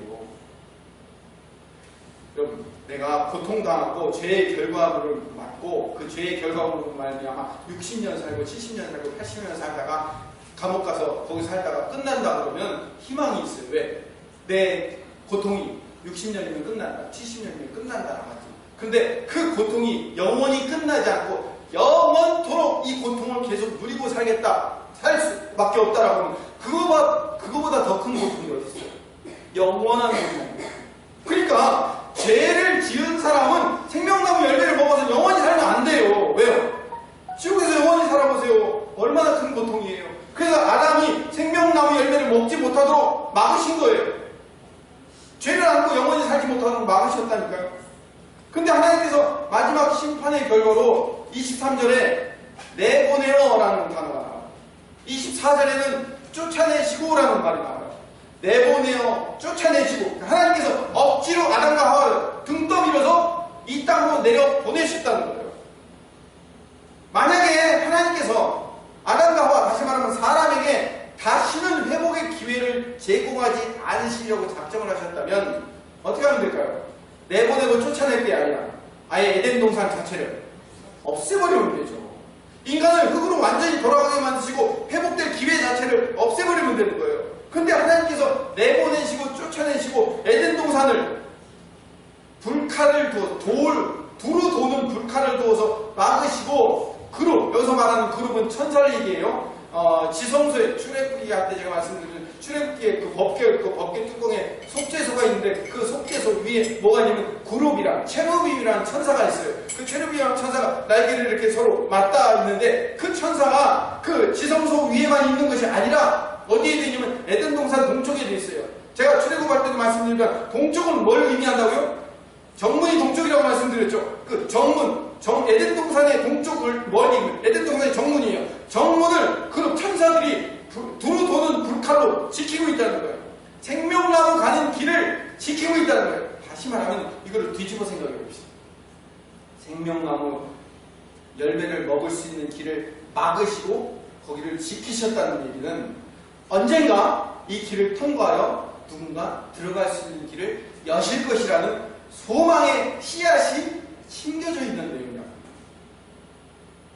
여러분, 내가 고통당하고 죄의 결과물을 맞고 그 죄의 결과물로 말미암아 60년 살고 70년 살고 80년 살다가 감옥 가서 거기 살다가 끝난다 그러면 희망이 있어요. 왜? 내 고통이 60년이면 끝난다, 70년이면 끝난다. 근데 그 고통이 영원히 끝나지 않고 영원토록 이 고통을 계속 누리고 살겠다, 살 수밖에 없다라고 하면 그거보다 더 큰 고통이 어디 있어요? 영원한 고통. 그러니까 죄를 지은 사람은 생명나무 열매를 먹어서 영원히 살면 안 돼요. 왜요? 지옥에서 영원히 살아보세요. 얼마나 큰 고통이에요. 그래서 아담이 생명나무 열매를 먹지 못하도록 막으신 거예요. 죄를 안고 영원히 살지 못하도록 막으셨다니까요. 근데 하나님께서 마지막 심판의 결과로 23절에 내보내어라는 단어가 나와요. 24절에는 쫓아내시고라는 말이 나와요. 내보내어, 쫓아내시고. 하나님께서 억지로 아담과 하와를 등 떠밀어서 이 땅으로 내려 보내셨다는 거예요. 만약에 하나님께서 아담과 하와, 다시 말하면 사람에게 다시는 회복의 기회를 제공하지 않으시려고 작정을 하셨다면 어떻게 하면 될까요? 내보내고 쫓아낼 게 아니라 아예 에덴 동산 자체를 없애버리면 되죠. 인간을 흙으로 완전히 돌아가게 만드시고 회복될 기회 자체를 없애버리면 되는 거예요. 근데 하나님께서 내보내시고 쫓아내시고 에덴 동산을 불칼을 두루 도는 불칼을 두어서 막으시고 그룹, 여기서 말하는 그룹은 천사를 얘기해요. 지성소에 출애굽기 할 때 제가 말씀드린 출애굽기에 그 법궤 뚜껑에 속죄소가 있는데 그 속죄소 위에 뭐가 있냐면 그룹이랑 체르빔이라는 천사가 있어요. 그 체르빔이라는 천사가 날개를 이렇게 서로 맞닿아 있는데 그 천사가 그 지성소 위에만 있는 것이 아니라 어디에 돼 있냐면 에덴 동산 동쪽에 돼 있어요. 제가 출애굽할 때도 말씀드리니까 동쪽은 뭘 의미한다고요? 정문이 동쪽이라고 말씀드렸죠. 그 에덴 동산의 동쪽을 멀리, 에덴 동산의 정문이에요. 정문을 그룹 천사들이 두루 도는 불칼로 지키고 있다는 거예요. 생명나무 가는 길을 지키고 있다는 거예요. 다시 말하면 이거를 뒤집어 생각해 봅시다. 생명나무 열매를 먹을 수 있는 길을 막으시고 거기를 지키셨다는 얘기는 언젠가 이 길을 통과하여 누군가 들어갈 수 있는 길을 여실 것이라는 소망의 씨앗이 심겨져 있는 내용이야.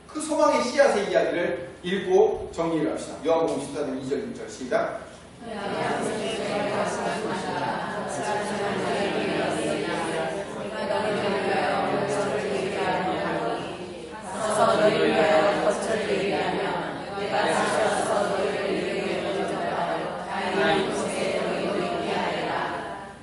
그 소망의 씨앗의 이야기를 읽고 정리를 합시다. 요한복음 14장 2절 6절 시작.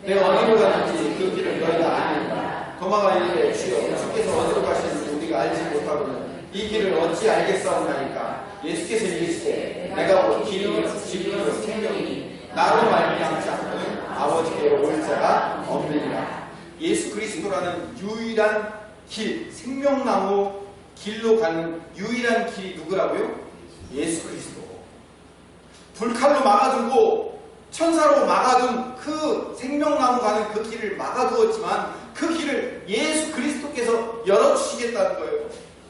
내가 어디로 가는지 그 길을 너희가 아니까. 도마가 이르되 주여 주께서 어디로 가시는지 우리가 알지 못하거든 이 길을 어찌 알겠사옵나이까. 예수께서 이르시되 내가 곧 길이요 진리요 생명이니 나로 말미암지 않고는 아버지께로 올 자가 없느니라. 예수 그리스도라는 유일한 길, 생명나무 길로 가는 유일한 길이 누구라고요? 예수 그리스도. 불칼로 막아두고 천사로 막아둔 그 생명나무 가는 그 길을 막아두었지만 그 길을 예수 그리스도께서 열어주시겠다는 거예요.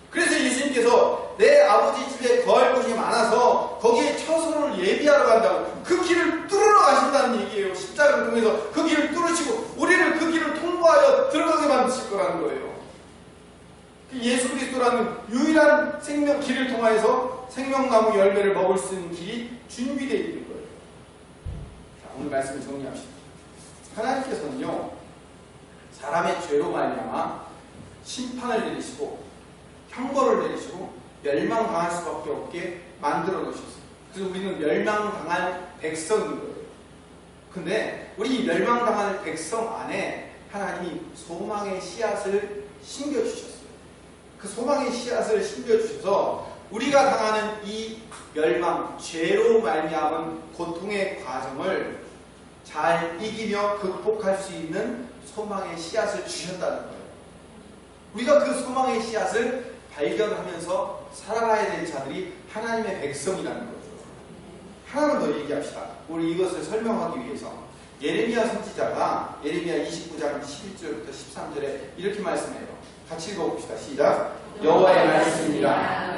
그래서 예수님께서 내 아버지 집에 거할 곳이 많아서 거기에 처소를 예비하러 간다고 그 길을 뚫으러 가신다는 얘기예요. 십자가를 통해서 그 길을 뚫으시고 우리를 그 길을 통과하여 들어가게 만드실 거라는 거예요. 예수 그리스도라는 유일한 생명 길을 통하여서 생명나무 열매를 먹을 수 있는 길이 준비되어 있는 거예요. 자, 오늘 말씀을 정리합시다. 하나님께서는요, 사람의 죄로 말미암아 심판을 내리시고 형벌을 내리시고 멸망당할 수밖에 없게 만들어 놓으셨어요. 그래서 우리는 멸망당한 백성인 거예요. 근데 우리 멸망당한 백성 안에 하나님이 소망의 씨앗을 심겨주셨어요. 그 소망의 씨앗을 심겨주셔서 우리가 당하는 이 멸망, 죄로 말미암은 고통의 과정을 잘 이기며 극복할 수 있는 소망의 씨앗을 주셨다는 거예요. 우리가 그 소망의 씨앗을 발견하면서 살아가야 될 자들이 하나님의 백성이라는 거죠. 하나만 더 얘기합시다. 우리 이것을 설명하기 위해서 예레미야 선지자가 예레미야 29장 11절부터 13절에 이렇게 말씀해요. 같이 읽어봅시다. 시작. 여호와의 말씀입니다.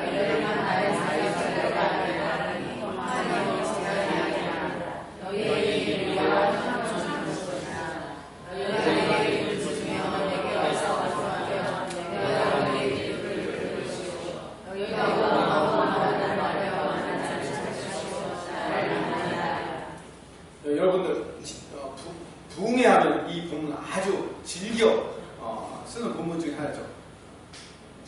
여러분들 부흥회하면 이 본문 아주 즐겨 쓰는 본문 중에 하나죠.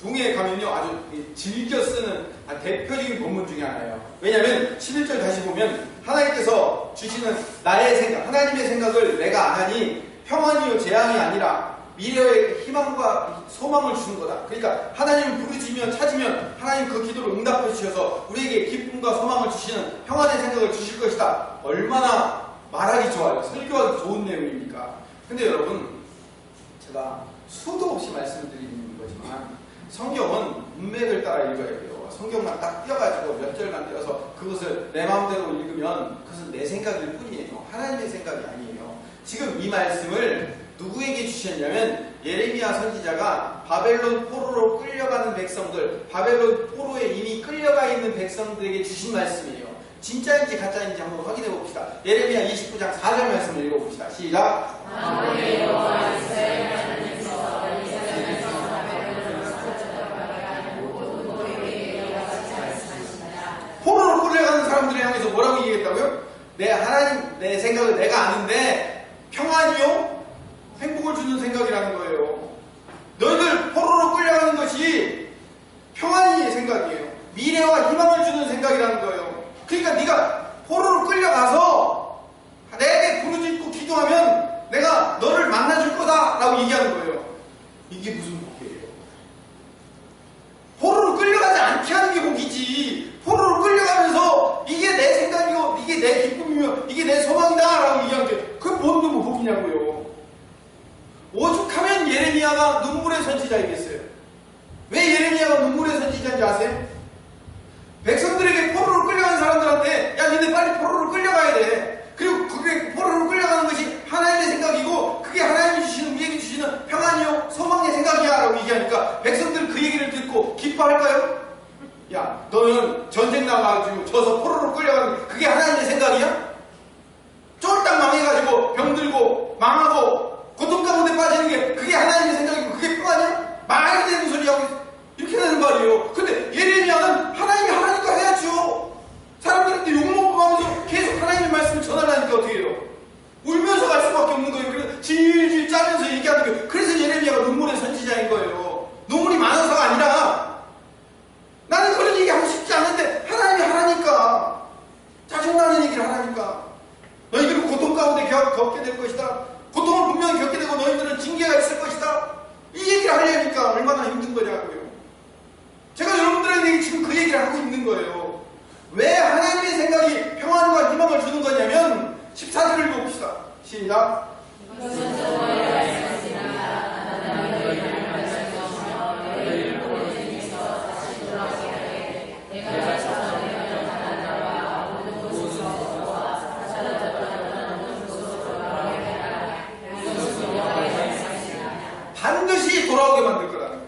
부흥회에 가면요 아주 즐겨 쓰는 대표적인 본문 중에 하나예요. 왜냐하면 11절 다시 보면 하나님께서 주시는 나의 생각, 하나님의 생각을 내가 안 하니 평안이요 재앙이 아니라 미래의 희망과 소망을 주는 거다. 그러니까 하나님을 부르짖으면 찾으면 하나님 그 기도를 응답해 주셔서 우리에게 기쁨과 소망을 주시는 평안의 생각을 주실 것이다. 얼마나 말하기 좋아요. 설교하기 좋은 내용입니까? 근데 여러분, 제가 수도 없이 말씀을 드리는 거지만 성경은 문맥을 따라 읽어야 돼요. 성경만 딱 띄어가지고 몇 절만 띄어서 그것을 내 마음대로 읽으면 그것은 내 생각일 뿐이에요. 하나님의 생각이 아니에요. 지금 이 말씀을 누구에게 주셨냐면 예레미야 선지자가 바벨론 포로로 끌려가는 백성들, 바벨론 포로에 이미 끌려가 있는 백성들에게 주신 말씀이에요. 진짜인지 가짜인지 한번 확인해 봅시다. 예레미야 29장 4절 말씀을 읽어봅시다. 시작. 포로로 끌려가는 사람들을 향해서 뭐라고 얘기했다고요? 내 생각을 내가 아는데 평안이요? 행복을 주는 생각이라는 거예요. 너희들 포로로 끌려가는 것이 평안이의 생각이에요. 미래와 희망을 주는 생각이라는 거예요. 그러니까 네가 포로로 끌려가서 내게 부르짖고 기도하면 내가 너를 만나줄 거다 라고 얘기하는 거예요. 이게 무슨 복이에요? 포로로 끌려가지 않게 하는 게 복이지. 포로로 끌려가면서 이게 내 생각이고 이게 내 기쁨이며 이게 내 소망이다 라고 얘기하는 게 그게 뭔 놈의 복이냐고요. 오죽하면 예레미야가 눈물의 선지자이겠어요. 왜 예레미야가 눈물의 선지자인지 아세요? 백성들에게 포로로 끌려간 사람들한테 야 니네 빨리 포로로 끌려가야 돼. 그리고 그게 포로로 끌려가는 것이 하나님의 생각이고 그게 하나님이 주시는 우리에게 주시는 평안이요 소망의 생각이야 라고 얘기하니까 백성들은 그 얘기를 듣고 기뻐할까요? 야 너는 전쟁 나가가지고 져서 포로로 끌려가는 그게 하나님의 생각이야? 빠지고 병들고 망하고 고통 가운데 빠지는 게 그게 하나님의 생각이고 그게 평안이야? 말이 되는 소리하고 이렇게 되는 말이에요. 근데 예레미야는 하나님이 하라니까 해야죠. 사람들한테 욕먹으면서 계속 하나님의 말씀을 전하려니까 어떻게 해요? 울면서 갈 수밖에 없는 거예요. 그래서 질질 짜면서 얘기하는 거예요. 그래서 예레미야가 눈물의 선지자인 거예요. 눈물이 많아서가 아니라 나는 그런 얘기 하고 싶지 않은데 하나님이 하라니까, 짜증나는 얘기를 하라니까. 너희들은 고통 가운데 겪게 될 것이다. 고통을 분명히 겪게 되고 너희들은 징계가 있을 것이다. 이 얘기를 하려니까 얼마나 힘든 거냐고요. 제가 여러분들에게 지금 그 얘기를 하고 있는 거예요. 왜 하나님의 생각이 평안과 희망을 주는 거냐면 14절을 봅시다. 시작. 반드시 돌아오게 만들 거라는 거예요.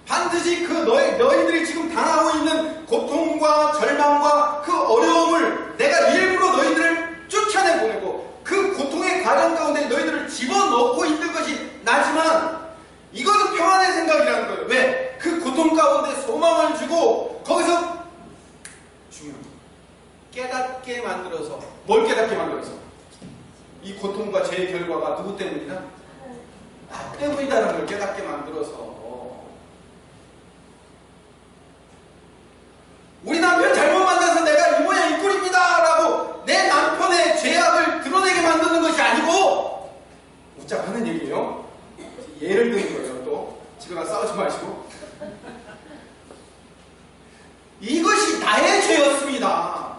반드시 그 너희들이 지금 당하고 있는 고통과 절망과 그 어려움을 내가 일부러 너희들을 쫓아내보내고 그 고통의 과정 가운데 너희들을 집어넣고 있는 것이 나지만 이것은 평안의 생각이라는 거예요. 왜? 그 고통 가운데 소망을 주고 거기서 중요한 거 깨닫게 만들어서, 뭘 깨닫게 만들어서? 이 고통과 죄의 결과가 누구 때문이다? 나 때문이다라는 걸 깨닫게 만들어서 우리 남편 잘못 만나서 내가 이 모양 이 꼴입니다 라고 내 남편의 죄악을 드러내게 만드는 것이 아니고, 웃자고 하는 얘기예요. 예를 드는 거예요. 또 지금 싸우지 마시고 이것이 나의 죄였습니다.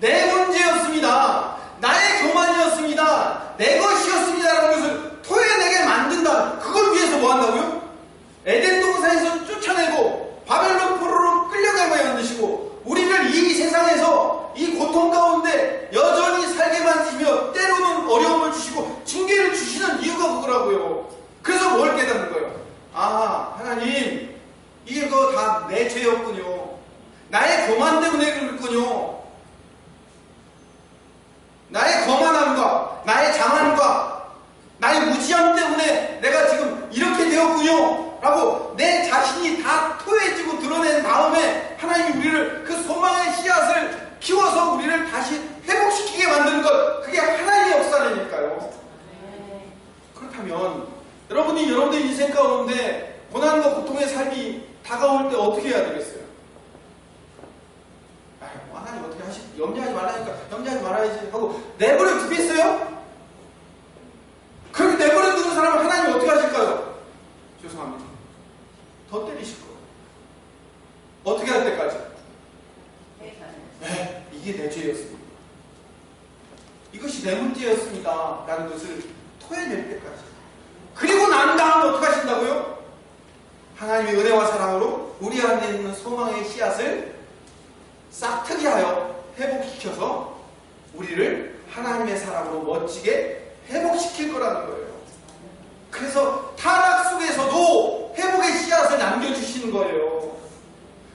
내 문제였습니다. 나의 교만이었습니다. 내 것이었습니다라는 것을 토해내게 만든다. 그걸 위해서 뭐 한다고요? 에덴 동산에서 쫓아내고 바벨론 포로로 끌려가게 만드시고 우리를 이 세상에서 이 고통 가운데 여전히 살게 만드시며 때로는 어려움을 주시고 징계를 주시는 이유가 그거라고요. 그래서 뭘 깨닫는 거예요? 아, 하나님, 이게 그거 다 내 죄였군요. 나의 교만 때문에 그랬군요. 나의 거만함과 나의 장함과 나의 무지함 때문에 내가 지금 이렇게 되었군요 라고 내 자신이 다 토해지고 드러낸 다음에 하나님이 우리를 그 소망의 씨앗을 키워서 우리를 다시 회복시키게 만드는 것, 그게 하나님의 역사라니까요. 그렇다면 여러분들 인생 가운데 고난과 고통의 삶이 다가올 때 어떻게 해야 되겠어요? 하나님 어떻게 염려하지 말라니까 염려하지 말아야지 하고 내버려 두겠어요? 그렇게 내버려 두는 사람을 하나님 어떻게 하실까요? 죄송합니다. 더 때리실 거예요. 어떻게 할 때까지? 네, 이게 내 죄였습니다. 이것이 내 문제였습니다 라는 것을 토해낼 때까지. 그리고 난 다음에 어떻게 하신다고요? 하나님의 은혜와 사랑으로 우리 안에 있는 소망의 씨앗을 싹트게 하여 회복시켜서 우리를 하나님의 사랑으로 멋지게 회복시킬 거라는 거예요. 그래서 타락 속에서도 회복의 씨앗을 남겨주시는 거예요.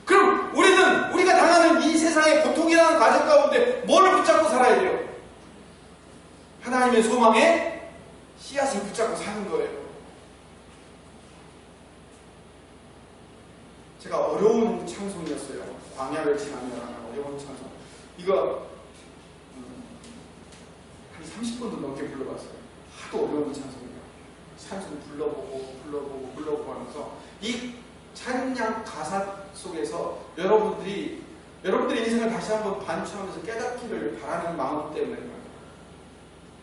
그럼 우리가 당하는 이 세상의 고통이라는 과정 가운데 뭐를 붙잡고 살아야 돼요? 하나님의 소망에 씨앗을 붙잡고 사는 거예요. 제가 어려운 찬송이었어요. 광야를 지나며라는 어려운 찬송. 이거 한 30분도 넘게 불러봤어요. 하도 어려운 찬송이에요. 찬송 불러보고 하면서 이 찬양 가사 속에서 여러분들의 인생을 다시 한번 반추하면서 깨닫기를 바라는 마음 때문에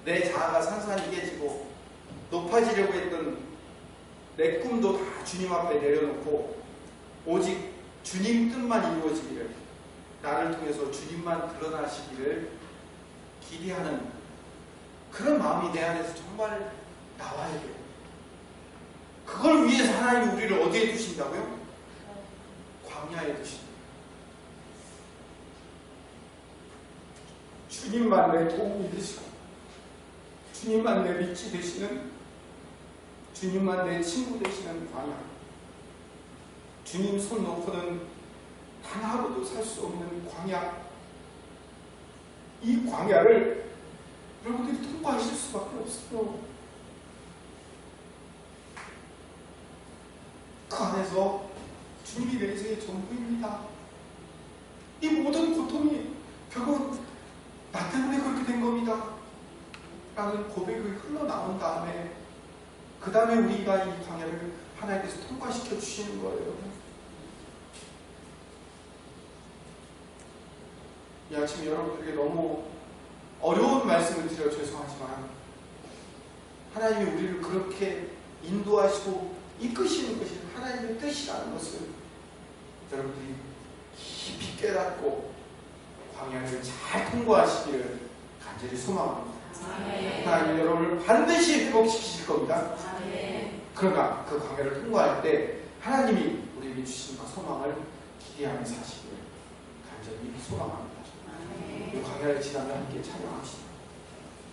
내 자아가 산산이 깨지고 높아지려고 했던 내 꿈도 다 주님 앞에 내려놓고 오직 주님 뜻만 이루어지기를, 나를 통해서 주님만 드러나시기를 기대하는 그런 마음이 내 안에서 정말 나와야 돼요. 그걸 위해서 하나님이 우리를 어디에 두신다고요? 광야에 두신다. 주님만 내 도움이 되시고 주님만 내 밑이 되시는, 주님만 내 친구 되시는 광야. 주님 손 놓고는 단 하루도 살 수 없는 광야. 이 광야를 여러분들이 통과하실 수밖에 없어요. 그 안에서 주님이 내 인생의 전부입니다. 이 모든 고통이 결국 나 때문에 그렇게 된 겁니다 라는 고백이 흘러나온 다음에 그 다음에 우리가 이 광야를 하나님께서 통과시켜 주시는 거예요. 이 아침에 여러분들에게 너무 어려운 말씀을 드려 죄송하지만 하나님이 우리를 그렇게 인도하시고 이끄시는 것이 하나님의 뜻이라는 것을 여러분들이 깊이 깨닫고 광야를 잘 통과하시기를 간절히 소망합니다. 하나님 여러분을 반드시 회복시키실 겁니다. 그러나 그 광야를 통과할 때 하나님이 우리에게 주신 그 소망을 기대하며 사시기를 간절히 소망합니다. 이 광야를 지나며 함께 찬양합시다.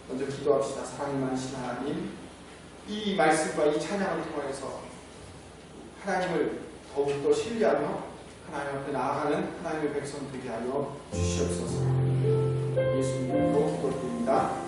먼저 기도합시다. 사랑이 많으신 하나님, 이 말씀과 이 찬양을 통해서 하나님을 더욱더 신뢰하며 하나님 앞에 나아가는 하나님의 백성 되게 하여 주시옵소서. 예수님으로 기도드립니다.